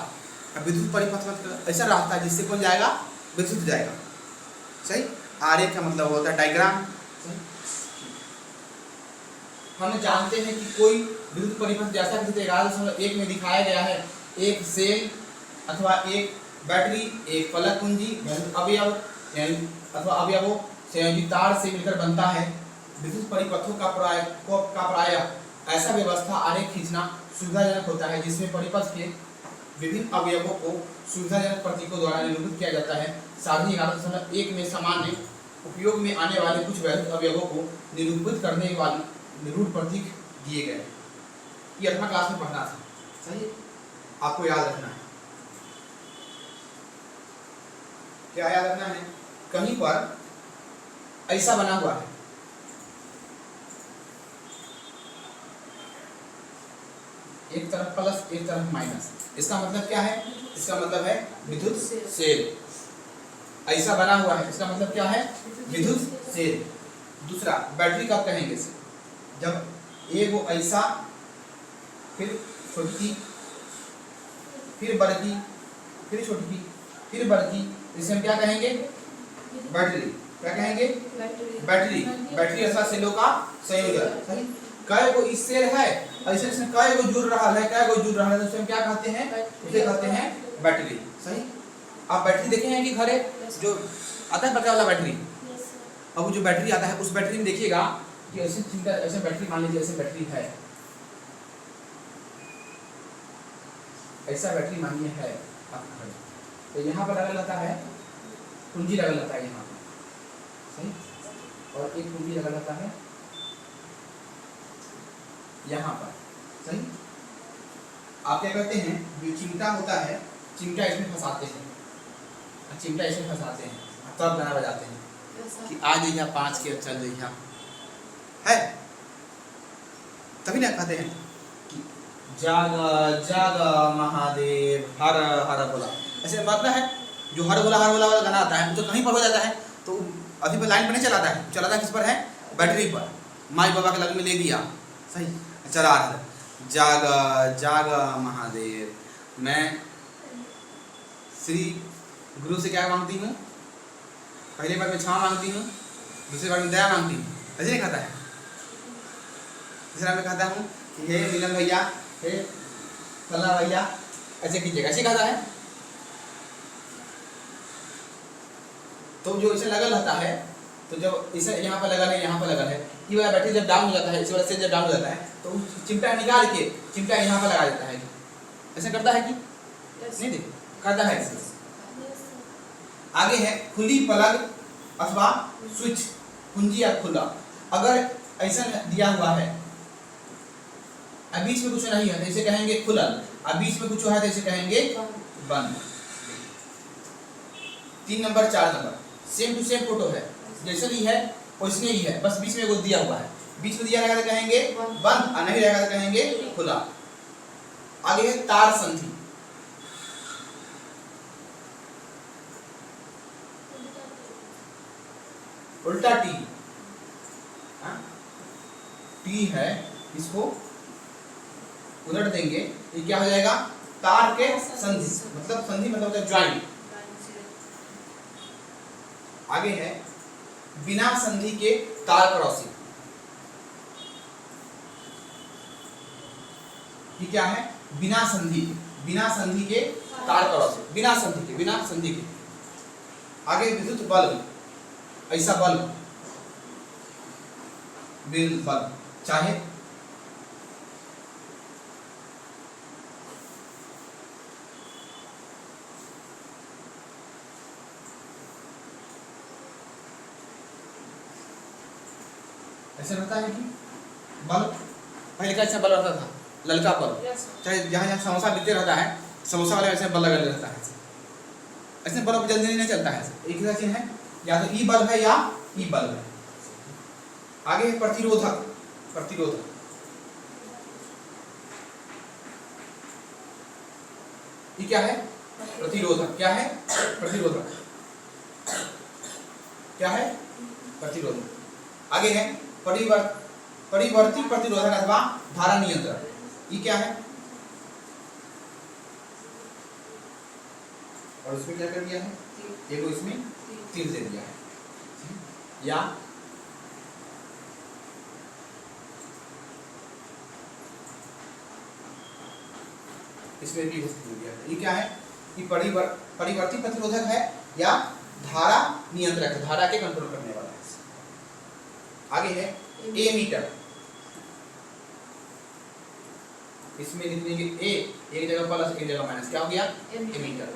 और विद्युत परिपथ मतलब ऐसा रास्ता है जिससे कौन जाएगा, विद्युत जाएगा। सही, आरेख का मतलब होता है डायग्राम। हम जानते हैं कि कोई विद्युत परिपथ जैसा कि 11.1 में दिखाया गया है, एक सेल अथवा एक बैटरी, एक फलक कुंजी अवयव अथवा अवयवों संयोजित तार से मिलकर बनता है। विद्युत परिपथों का प्रायः ऐसा व्यवस्था आरेख खींचना सुविधाजनक होता है जिसमें परिपथ के विभिन्न अवयवों को सुविधाजनक प्रतीकों द्वारा निरूपित किया जाता है। सारणी 11.1 में सामान्य उपयोग में आने वाले कुछ वैद्युत अवयवों को निरूपित करने वाले निरूढ़ प्रतीक दिए गए। ये 8वां क्लास में पढ़ना था। सही, आपको याद रखना है। क्या याद रखना है? कहीं पर ऐसा बना हुआ है, एक तरफ प्लस एक तरफ माइनस। इसका मतलब क्या है? इसका मतलब है विद्युत सेल। ऐसा बना हुआ है, इसका मतलब क्या है? विद्युत सेल। दूसरा, बैटरी कब कहेंगे इसे? जब एक वो ऐसा, फिर छोटी, फिर बड़की, फिर छोटी, फिर बड़की, इसे हम क्या कहेंगे? बैटरी। क्या कहेंगे? बैटरी। बैटरी ऐसा सेलों का संयोजन। सही, कई गो इस सेल है, ऐसे इसमें कई गो जुड़ रहा है, कई गो जुड़ रहा है, तो उसे हम क्या कहते हैं? उसे कहते हैं बैटरी। सही, आप बैटरी देखे हैं कि घरे जो आता है बड़का वाला बैटरी, अब वो जो बैटरी आता है उस बैटरी में देखिएगा कि ऐसे चिंता, ऐसे बैटरी मान लीजिए ऐसे बैटरी है, ऐसा बैटरी मानिए है आपका घर, तो यहाँ पर लगा रहता है कुंजी, लगा रहता है यहाँ पर। सही, और एक कुंजी लगा रहता है यहाँ पर। सही, आप क्या करते हैं? जो चिमटा होता है, चिमटा इसमें फंसाते हैं, चिमटा इसमें फंसाते हैं, तब गाना बजाते हैं कि आज यहाँ 5 के चल रही है, तभी ना कहते हैं कि जाग जाग महादेव हर हर बोला। ऐसे मतलब है जो हर बोला वाला गाना आता है, तो कहीं पर हो जाता है तो अभी पर लाइन पर नहीं चलाता है, चलाता है किस पर है? बैटरी पर। माई बाबा के लग में ले दिया, सही, चला रहा है जाग जाग महादेव। मैं श्री गुरु से क्या मांगती हूँ? पहले बार में क्षमा मांगती हूँ, दूसरी बार में दया मांगती हूँ। ऐसे नहीं कहता है। तीसरा में कहता हूँ कि हे नीलम भैया, हे फला भैया, ऐसे कीजिएगा, ऐसे कहता है। तो जो इसे लगल रहता है, तो जब इसे यहाँ पर लगल है, यहाँ पर लगल है, ये वाला बैटरी जब डाउन हो जाता है, इस वाला से जब डाउन हो जाता है, तो चिमटा निकाल के चिमटा यहाँ पर लगा देता है। ऐसे करता है कि नहीं? देखो करता है ऐसे। आगे है खुली प्लग अथवा स्विच, कुंजी या खुला। अगर ऐसा दिया हुआ है, अब बीच में कुछ नहीं है तो इसे कहेंगे खुलल, अब बीच में कुछ है तो इसे कहेंगे बंद। 3 number 4 number same to same photo है, जैसे भी है वैसने ही है, बस बीच में वो दिया हुआ है, बीच में दिया रहेगा तो कहेंगे बंद और नहीं रहेगा तो कहेंगे खुला। आगे है तार संधि। उल्टा टी, टी है, इसको उलट देंगे, ये क्या हो जाएगा तार के संधि, मतलब संधि मतलब होता है ज्वाइंट। आगे है बिना संधि के तार क्रॉसिंग। ये क्या है बिना संधि के तार क्रॉसिंग, बिना संधि के। आगे विद्युत बल्ब, ऐसा बल्ब चाहे ऐसे रहता है कि बल्ब पहले का ऐसा बल्ब रहता था, ललका बल्ब, चाहे जहाँ जहाँ समोसा बिकते रहता है समोसा वाले ऐसे बल्ब लगा रहता है, ऐसे बल्ब जल्दी नहीं चलता है। एक ही चीज है, या तो ई बल्ब है या ई बल्ब है। आगे प्रतिरोधक, ये क्या है प्रतिरोधक, क्या है प्रतिरोधक। आगे है परिवर्ती प्रतिरोधक अथवा धारा नियंत्रण, ये क्या है, और इसमें क्या कर दिया है, एक इसमें तीर दे दिया है, या इसमें भी दिया है। ये क्या है, ये परिवर्ती प्रतिरोधक है या धारा नियंत्रक, धारा के कंट्रोल करने वाला है। आगे है एमीटर, इसमें लिख देंगे ए, एक जगह प्लस एक जगह माइनस, क्या हो गया एमीटर।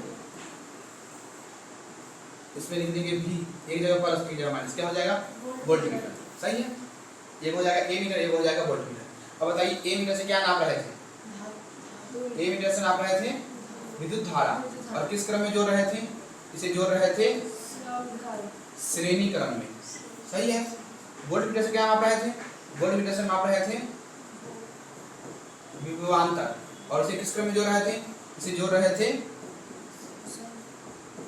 इसमें लिख देंगे भी, एक जगह प्लस एक जगह माइनस, क्या हो जाएगा वोल्टमीटर। सही है, एक हो जाएगा एमीटर, एक हो जाएगा वोल्टमीटर। अब बताइए एमीटर से क्या नाप रहे थे, एमीटर से नाप रहे थे विद्युत धारा, और किस क्रम में जोड़ रहे थे, इसे जोड़ रहे थे श्रेणी क्रम में। सही है, वोल्टमीटर से क्या नाप रहे थे, वोल्टमीटर से नाप रहे थे विभवांतर, और इसे किस क्रम में जोड़ रहे थे, इसे जोड़ रहे थे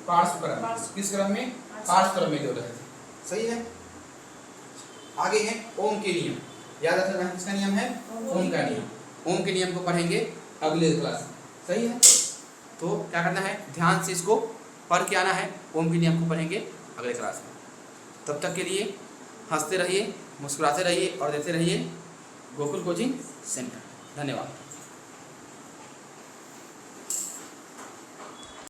पार्श्व क्रम, किस क्रम में पार्श्व क्रम में जोड़ रहे थे। सही है। आगे है ओम के नियम, याद रखना किसका नियम है, ओम का नियम। ओम के नियम को पढ़ेंगे अगले क्लास में। सही है, तो क्या करना है, ध्यान से इसको पढ़ के आना है, ओम के नियम को पढ़ेंगे अगले क्लास में। तब तक के लिए हंसते रहिए, मुस्कुराते रहिए और देते रहिए गोकुल कोचिंग सेंटर। धन्यवाद।